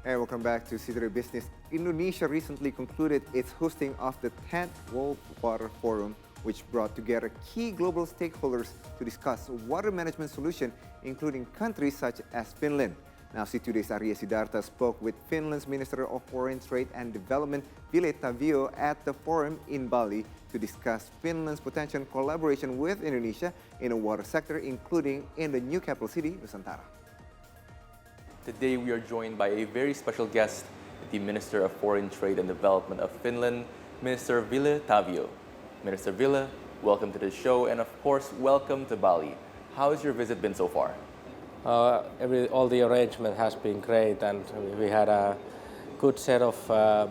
And welcome back to Sidharta Business. Indonesia recently concluded its hosting of the 10th World Water Forum, which brought together key global stakeholders to discuss water management solutions, including countries such as Finland. Now, C2Day's Ariya Sidharta spoke with Finland's Minister of Foreign Trade and Development, Ville Tavio, at the forum in Bali to discuss Finland's potential collaboration with Indonesia in the water sector, including in the new capital city, Nusantara. Today we are joined by a very special guest, the Minister of Foreign Trade and Development of Finland, Minister Ville Tavio. Minister Ville, welcome to the show, and of course, welcome to Bali. How has your visit been so far? All the arrangement has been great, and we had a good set of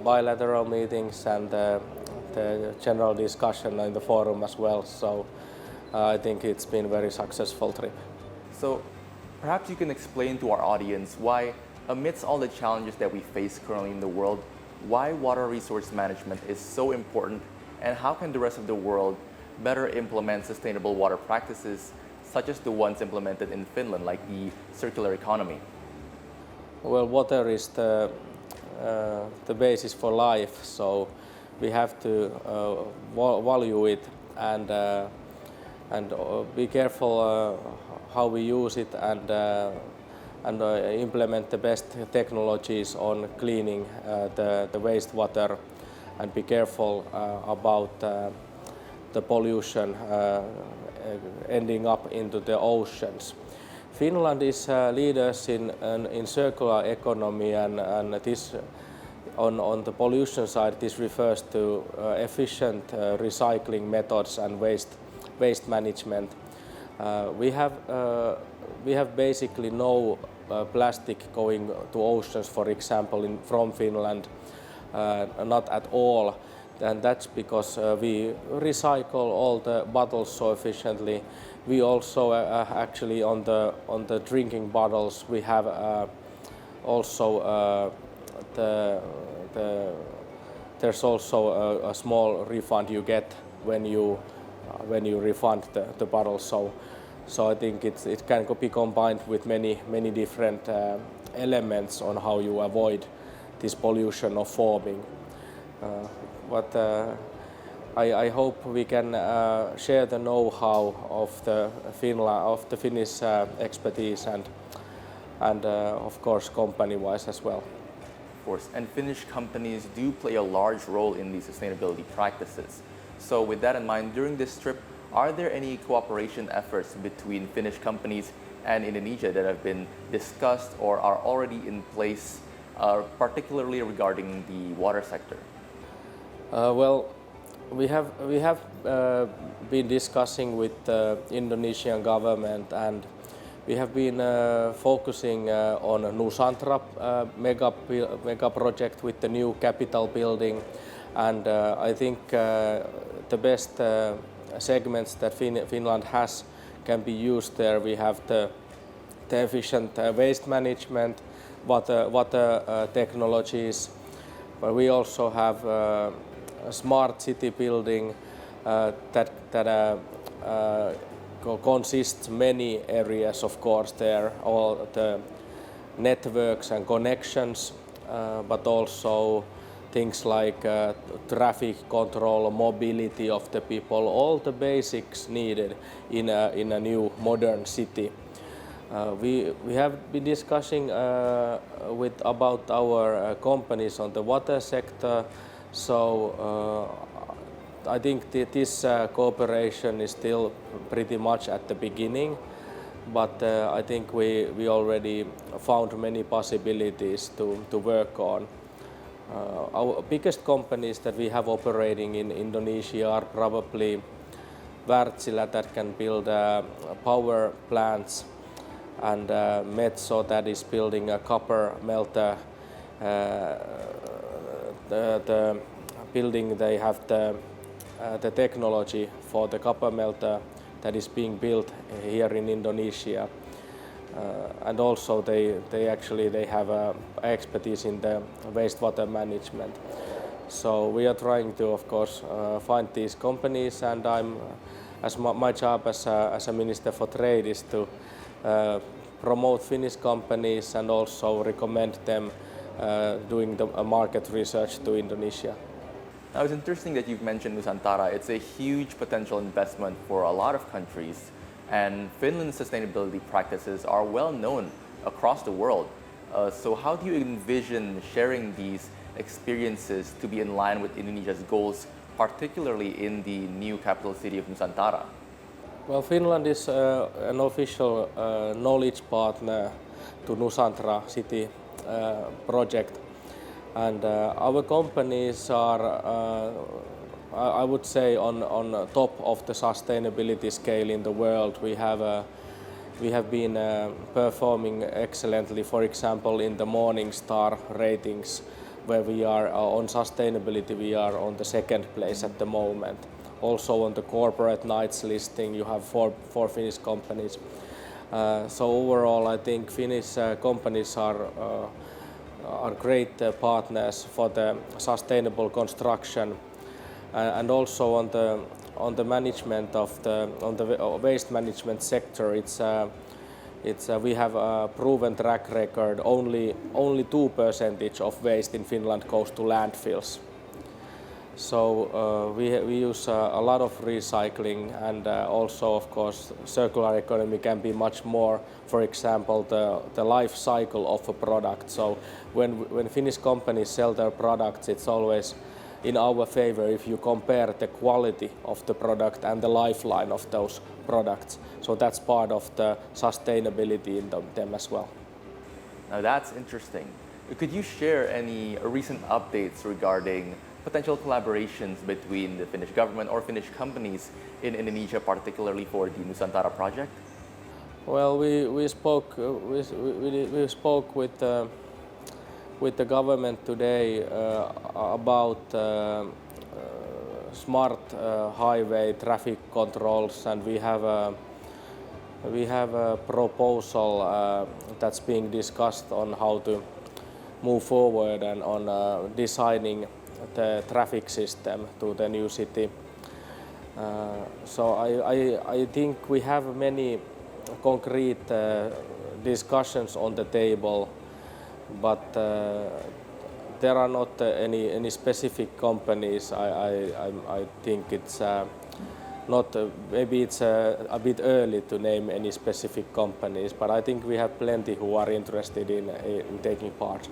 bilateral meetings and the general discussion in the forum as well. So I think it's been a very successful trip. So perhaps you can explain to our audience why, amidst all the challenges that we face currently in the world, why water resource management is so important, and how can the rest of the world better implement sustainable water practices such as the ones implemented in Finland, like the circular economy? Well, water is the basis for life, so we have to value it and be careful how we use it and implement the best technologies on cleaning the wastewater, and be careful about the pollution ending up into the oceans. Finland is leaders in circular economy, and this on the pollution side, this refers to efficient recycling methods and waste management. We have basically no plastic going to oceans, for example, from Finland, not at all. And that's because we recycle all the bottles so efficiently. We also actually on the drinking bottles we have also there's also a small refund you get when you refund the bottle. So I think it can be combined with many different elements on how you avoid this pollution of forming. But I hope we can share the know-how of the Finnish expertise and of course company-wise as well. Of course, and Finnish companies do play a large role in these sustainability practices. So with that in mind, during this trip, are there any cooperation efforts between Finnish companies and Indonesia that have been discussed or are already in place, particularly regarding the water sector? Well, we have been discussing with the Indonesian government, and we have been focusing on Nusantara mega project with the new capital building, and I think the best segments that Finland has can be used there. We have the efficient waste management, water technologies, but we also have a smart city building that consists many areas, of course, there, all the networks and connections, but also things like traffic control, mobility of the people, all the basics needed in a new modern city. We have been discussing about our companies on the water sector. So I think this cooperation is still pretty much at the beginning, but I think we already found many possibilities to work on. Our biggest companies that we have operating in Indonesia are probably Wärtsilä, that can build power plants, and Metso, that is building a copper melter. The building, they have the technology for the copper melter that is being built here in Indonesia, and also they have expertise in the wastewater management. So we are trying to, of course, find these companies, and my job as a Minister for Trade is to promote Finnish companies and also recommend them doing the market research to Indonesia. Now, it's interesting that you've mentioned Nusantara. It's a huge potential investment for a lot of countries, and Finland's sustainability practices are well known across the world. So how do you envision sharing these experiences to be in line with Indonesia's goals, particularly in the new capital city of Nusantara? Well, Finland is an official knowledge partner to Nusantara city project, and our companies are, I would say, on top of the sustainability scale in the world. We have been performing excellently, for example, in the Morningstar ratings, where we are on sustainability, we are on the second place at the moment. Also on the corporate knights listing, you have four Finnish companies. So overall, I think Finnish companies are great partners for the sustainable construction, and also on the management of the waste management sector. We have a proven track record. Only 2% of waste in Finland goes to landfills. So we use a lot of recycling, and also, of course, circular economy can be much more. For example, the life cycle of a product. So when Finnish companies sell their products, it's always in our favor if you compare the quality of the product and the lifeline of those products. So that's part of the sustainability in them as well. Now that's interesting. Could you share any recent updates regarding potential collaborations between the Finnish government or Finnish companies in Indonesia, particularly for the Nusantara project? Well, we spoke with the government today about smart highway traffic controls, and we have a proposal that's being discussed on how to move forward and on designing the traffic system to the new city. So I think we have many concrete discussions on the table, but there are not any specific companies. I think it's not. Maybe it's a bit early to name any specific companies, but I think we have plenty who are interested in taking part.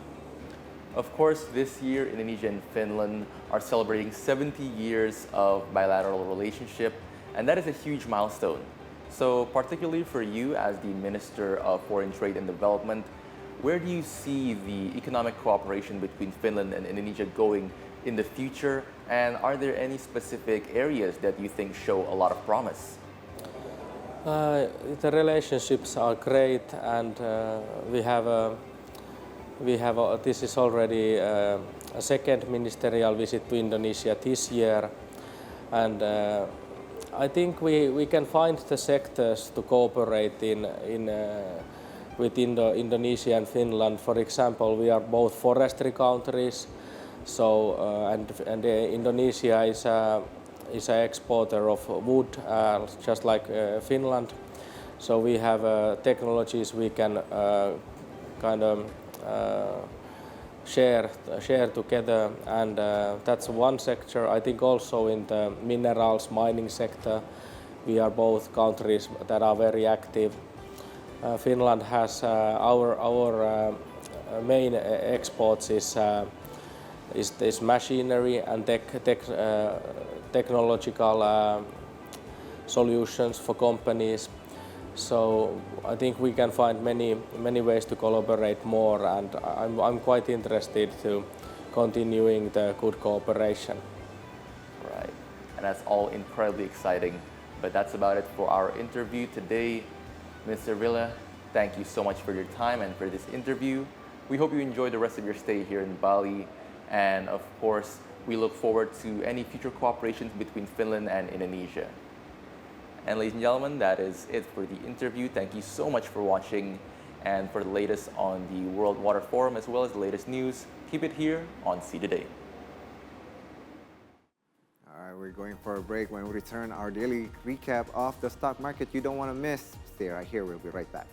Of course, this year Indonesia and Finland are celebrating 70 years of bilateral relationship, and that is a huge milestone. So particularly for you as the Minister of Foreign Trade and Development, where do you see the economic cooperation between Finland and Indonesia going in the future? And are there any specific areas that you think show a lot of promise? The relationships are great, and this is already a second ministerial visit to Indonesia this year, and I think we can find the sectors to cooperate with Indonesia and Finland. For example, we are both forestry countries, so and Indonesia is an exporter of wood, just like Finland. So we have technologies we can kind of share together, and that's one sector. I think also in the minerals mining sector, we are both countries that are very active. Finland has our main exports is machinery and technological solutions for companies. So I think we can find many ways to collaborate more, and I'm quite interested to continuing the good cooperation. Right, and that's all incredibly exciting. But that's about it for our interview today. Mr. Ville, thank you so much for your time and for this interview. We hope you enjoy the rest of your stay here in Bali, and of course, we look forward to any future cooperations between Finland and Indonesia. And ladies and gentlemen, that is it for the interview. Thank you so much for watching, and for the latest on the World Water Forum as well as the latest news, keep it here on See Today. All right, we're going for a break. When we return, our daily recap of the stock market you don't want to miss. Stay right here. We'll be right back.